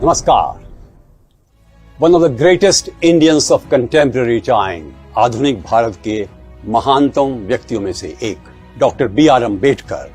नमस्कार। One of the greatest Indians of contemporary time, आधुनिक भारत के महानतम व्यक्तियों में से एक डॉक्टर B.R. अम्बेडकर,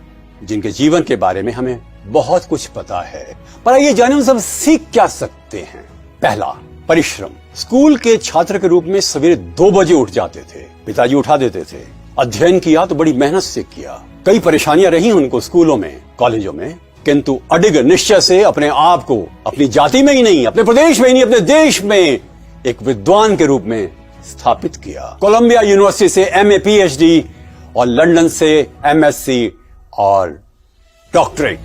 जिनके जीवन के बारे में हमें बहुत कुछ पता है, पर आइए जाने हम सब सीख क्या सकते हैं। पहला, परिश्रम। स्कूल के छात्र के रूप में सवेरे 2 बजे उठ जाते थे, पिताजी उठा देते थे। अध्ययन किया तो बड़ी मेहनत से किया। कई परेशानियां रही उनको स्कूलों में, कॉलेजों में, किंतु अडिग निश्चय से अपने आप को अपनी जाति में ही नहीं, अपने प्रदेश में ही नहीं, अपने देश में एक विद्वान के रूप में स्थापित किया। कोलंबिया यूनिवर्सिटी से MA PhD और लंदन से MSc और डॉक्टरेट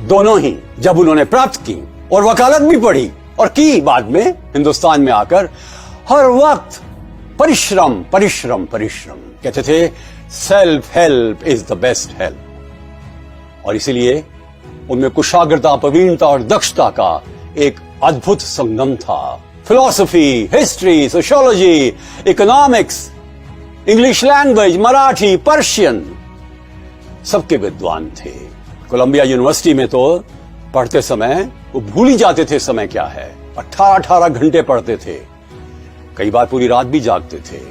दोनों ही जब उन्होंने प्राप्त की और वकालत भी पढ़ी और की बाद में हिंदुस्तान में आकर, हर वक्त परिश्रम परिश्रम परिश्रम कहते थे। Self help is the best help. और इसीलिए उनमें कुशाग्रता, प्रवीणता और दक्षता का एक अद्भुत संगम था। Philosophy, history, sociology, economics, English language, Marathi, Persian, सबके विद्वान थे। कोलंबिया यूनिवर्सिटी में तो पढ़ते समय वो भूल ही जाते थे समय क्या है। 18-18 घंटे पढ़ते थे, कई बार पूरी रात भी जागते थे।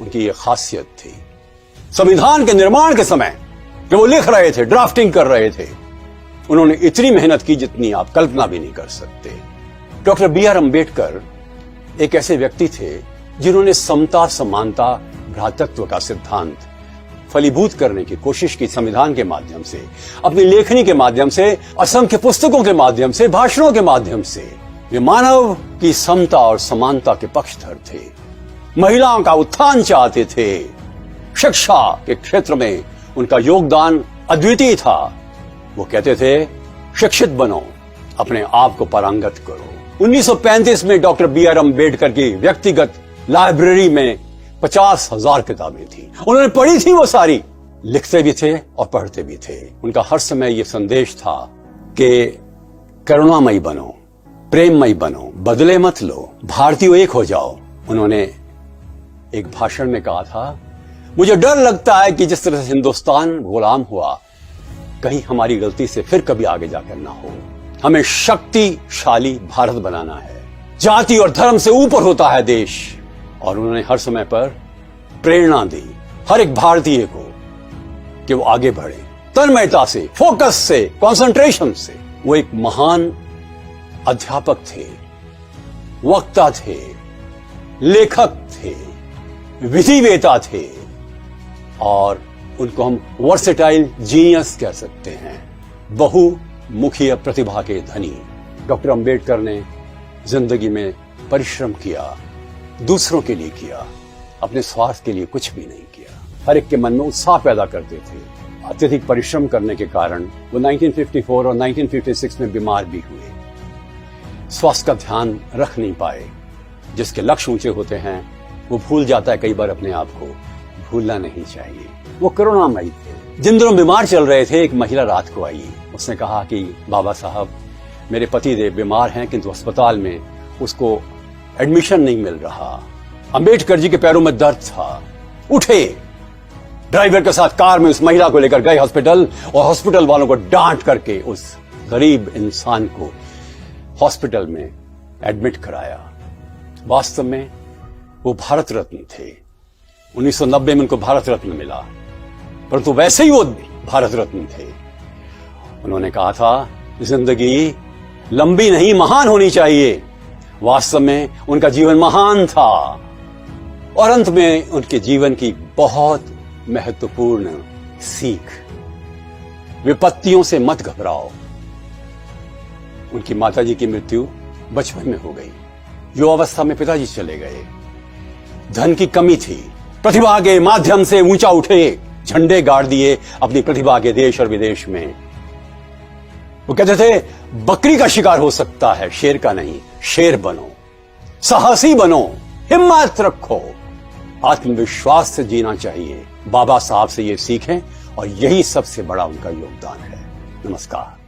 उनकी ये खासियत थी। संविधान के निर्माण के समय जब वो लिख रहे थे, ड्राफ्टिंग कर रहे थे, उन्होंने इतनी मेहनत की जितनी आप कल्पना भी नहीं कर सकते। Doctor B.R. अम्बेडकर एक ऐसे व्यक्ति थे जिन्होंने समता, समानता, भ्रातृत्व का सिद्धांत फलीभूत करने की कोशिश की। संविधान के माध्यम से, अपनी लेखनी के माध्यम से, असंख्य पुस्तकों के माध्यम से, भाषणों के माध्यम से वे मानव की समता और समानता के पक्षधर थे। महिलाओं का उत्थान चाहते थे। शिक्षा के क्षेत्र में उनका योगदान अद्वितीय था। वो कहते थे, शिक्षित बनो, अपने आप को पारंगत करो। 1935 में डॉक्टर B.R. अम्बेडकर की व्यक्तिगत लाइब्रेरी में 50,000 किताबें थी। उन्होंने पढ़ी थी वो सारी, लिखते भी थे और पढ़ते भी थे। उनका हर समय ये संदेश था कि करुणामयी बनो, प्रेममयी बनो, बदले मत लो, भारतीय एक हो जाओ। उन्होंने एक भाषण में कहा था, मुझे डर लगता है कि जिस तरह से हिंदुस्तान गुलाम हुआ, कहीं हमारी गलती से फिर कभी आगे जाकर ना हो। हमें शक्तिशाली भारत बनाना है। जाति और धर्म से ऊपर होता है देश। और उन्होंने हर समय पर प्रेरणा दी हर एक भारतीय को कि वो आगे बढ़े, तन्मयता से, फोकस से, कंसंट्रेशन से। वो एक महान अध्यापक थे, वक्ता थे, लेखक थे, विधिवेता थे, और उनको हम वर्सेटाइल जीनियस कह सकते हैं, बहुमुखीय प्रतिभा के धनी। डॉक्टर अम्बेडकर ने जिंदगी में परिश्रम किया, दूसरों के लिए किया, अपने स्वार्थ के लिए कुछ भी नहीं किया। हर एक के मन में उत्साह पैदा करते थे। अत्यधिक परिश्रम करने के कारण वो 1954 और 1956 में बीमार भी हुए। स्वास्थ्य का ध्यान रख नहीं पाए। जिसके लक्ष्य ऊंचे होते हैं वो भूल जाता है कई बार अपने आप को। भूलना नहीं चाहिए। वो करुणामयी थे। जिन दिनों बीमार चल रहे थे, एक महिला रात को आई। उसने कहा कि बाबा साहब, मेरे पति देव बीमार हैं, किंतु अस्पताल में उसको एडमिशन नहीं मिल रहा। अंबेडकर जी के पैरों में दर्द था। उठे, ड्राइवर के साथ कार में उस महिला को लेकर गए हॉस्पिटल, और हॉस्पिटल वालों को डांट करके उस गरीब इंसान को हॉस्पिटल में एडमिट कराया। वास्तव में वो भारत रत्न थे। 1990 में उनको भारत रत्न मिला, परंतु वैसे ही वो भारत रत्न थे। उन्होंने कहा था, जिंदगी लंबी नहीं, महान होनी चाहिए। वास्तव में उनका जीवन महान था, और अंत में उनके जीवन की बहुत महत्वपूर्ण सीख, विपत्तियों से मत घबराओ। उनकी माताजी की मृत्यु बचपन में हो गई। युवावस्था में पिताजी चले गए। धन की कमी थी। प्रतिभा के माध्यम से ऊंचा उठे, झंडे गाड़ दिए अपनी प्रतिभा के देश और विदेश में। वो कहते थे, बकरी का शिकार हो सकता है, शेर का नहीं। शेर बनो, साहसी बनो, हिम्मत रखो, आत्मविश्वास से जीना चाहिए। बाबा साहब से ये सीखें, और यही सबसे बड़ा उनका योगदान है। नमस्कार।